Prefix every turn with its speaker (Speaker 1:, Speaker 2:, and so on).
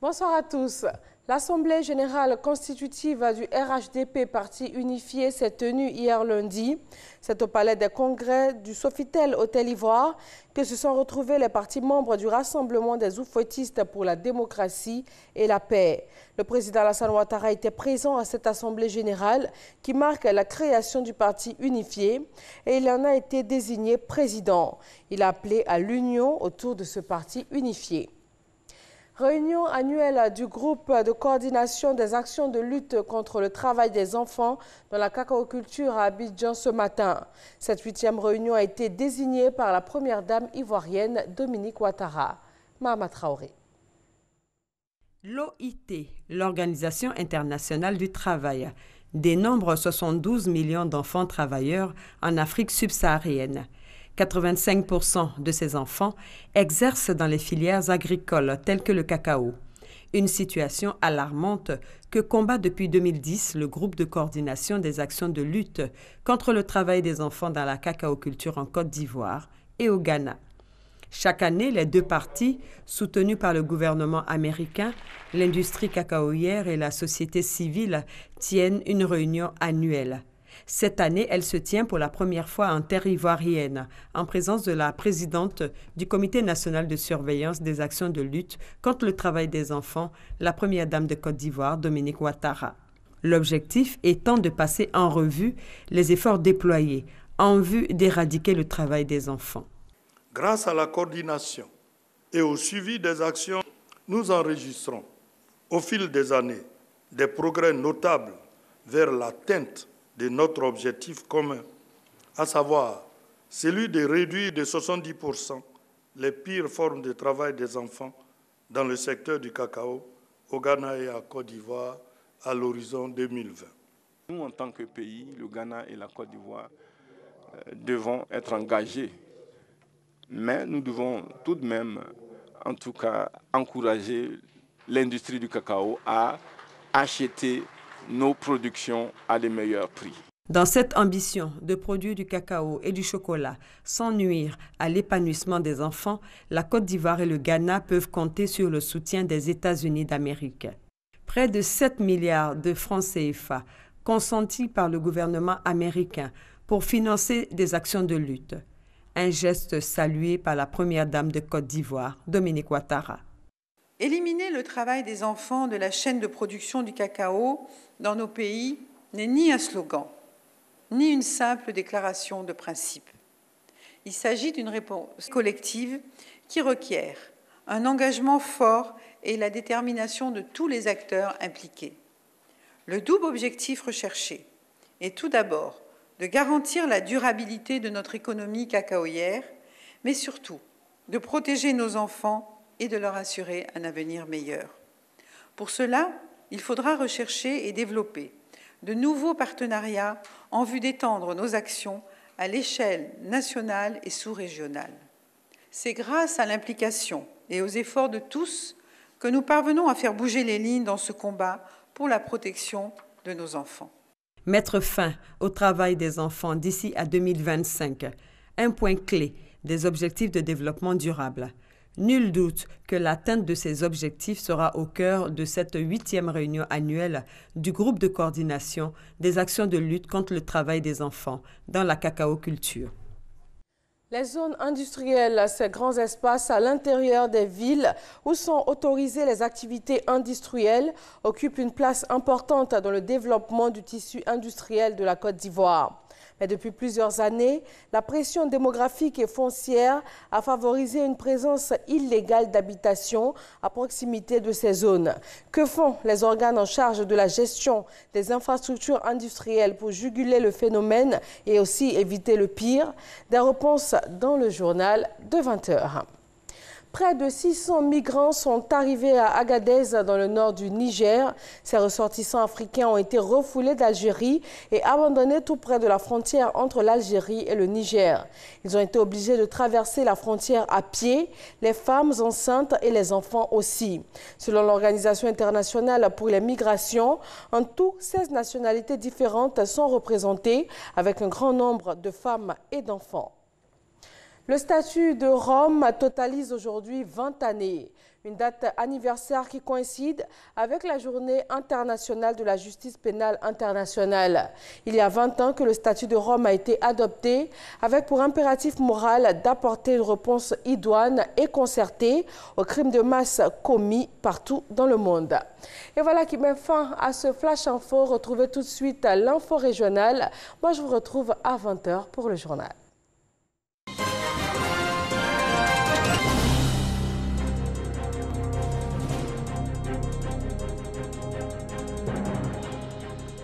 Speaker 1: Bonsoir à tous. L'Assemblée générale constitutive du RHDP, parti unifié, s'est tenue hier lundi. C'est au Palais des Congrès du Sofitel Hôtel Ivoire que se sont retrouvés les partis membres du Rassemblement des oufouettistes pour la démocratie et la paix. Le président Alassane Ouattara était présent à cette Assemblée générale qui marque la création du parti unifié et il en a été désigné président. Il a appelé à l'union autour de ce parti unifié. Réunion annuelle du groupe de coordination des actions de lutte contre le travail des enfants dans la cacaoculture à Abidjan ce matin. Cette 8e réunion a été désignée par la première dame ivoirienne Dominique Ouattara. Mahama Traoré.
Speaker 2: L'OIT, l'Organisation internationale du travail, dénombre 72 millions d'enfants travailleurs en Afrique subsaharienne. 85% de ces enfants exercent dans les filières agricoles telles que le cacao. Une situation alarmante que combat depuis 2010 le groupe de coordination des actions de lutte contre le travail des enfants dans la cacaoculture en Côte d'Ivoire et au Ghana. Chaque année, les deux partis, soutenus par le gouvernement américain, l'industrie cacaoyère et la société civile, tiennent une réunion annuelle. Cette année, elle se tient pour la première fois en terre ivoirienne, en présence de la présidente du Comité national de surveillance des actions de lutte contre le travail des enfants, la première dame de Côte d'Ivoire, Dominique Ouattara. L'objectif étant de passer en revue les efforts déployés en vue d'éradiquer le travail des enfants.
Speaker 3: Grâce à la coordination et au suivi des actions, nous enregistrons au fil des années des progrès notables vers l'atteinte de notre objectif commun, à savoir celui de réduire de 70% les pires formes de travail des enfants dans le secteur du cacao au Ghana et à Côte d'Ivoire à l'horizon 2020.
Speaker 4: Nous, en tant que pays, le Ghana et la Côte d'Ivoire, devons être engagés, mais nous devons tout de même, en tout cas, encourager l'industrie du cacao à acheter nos productions à des meilleurs prix.
Speaker 2: Dans cette ambition de produire du cacao et du chocolat sans nuire à l'épanouissement des enfants, la Côte d'Ivoire et le Ghana peuvent compter sur le soutien des États-Unis d'Amérique. Près de 7 milliards de francs CFA consentis par le gouvernement américain pour financer des actions de lutte. Un geste salué par la première dame de Côte d'Ivoire, Dominique Ouattara.
Speaker 5: Éliminer le travail des enfants de la chaîne de production du cacao dans nos pays n'est ni un slogan, ni une simple déclaration de principe. Il s'agit d'une réponse collective qui requiert un engagement fort et la détermination de tous les acteurs impliqués. Le double objectif recherché est tout d'abord de garantir la durabilité de notre économie cacaoyère, mais surtout de protéger nos enfants et de leur assurer un avenir meilleur. Pour cela, il faudra rechercher et développer de nouveaux partenariats en vue d'étendre nos actions à l'échelle nationale et sous-régionale. C'est grâce à l'implication et aux efforts de tous que nous parvenons à faire bouger les lignes dans ce combat pour la protection de nos enfants.
Speaker 2: Mettre fin au travail des enfants d'ici à 2025, un point clé des objectifs de développement durable. Nul doute que l'atteinte de ces objectifs sera au cœur de cette 8e réunion annuelle du groupe de coordination des actions de lutte contre le travail des enfants dans la cacaoculture.
Speaker 1: Les zones industrielles, ces grands espaces à l'intérieur des villes où sont autorisées les activités industrielles, occupent une place importante dans le développement du tissu industriel de la Côte d'Ivoire. Mais depuis plusieurs années, la pression démographique et foncière a favorisé une présence illégale d'habitation à proximité de ces zones. Que font les organes en charge de la gestion des infrastructures industrielles pour juguler le phénomène et aussi éviter le pire? Des réponses dans le journal de 20 h. Près de 600 migrants sont arrivés à Agadez, dans le nord du Niger. Ces ressortissants africains ont été refoulés d'Algérie et abandonnés tout près de la frontière entre l'Algérie et le Niger. Ils ont été obligés de traverser la frontière à pied, les femmes enceintes et les enfants aussi. Selon l'Organisation internationale pour les migrations, en tout, 16 nationalités différentes sont représentées, avec un grand nombre de femmes et d'enfants. Le statut de Rome totalise aujourd'hui 20 années. Une date anniversaire qui coïncide avec la Journée internationale de la justice pénale internationale. Il y a 20 ans que le statut de Rome a été adopté avec pour impératif moral d'apporter une réponse idoine et concertée aux crimes de masse commis partout dans le monde. Et voilà qui met fin à ce Flash Info. Retrouvez tout de suite l'info régionale. Moi, je vous retrouve à 20 h pour le journal.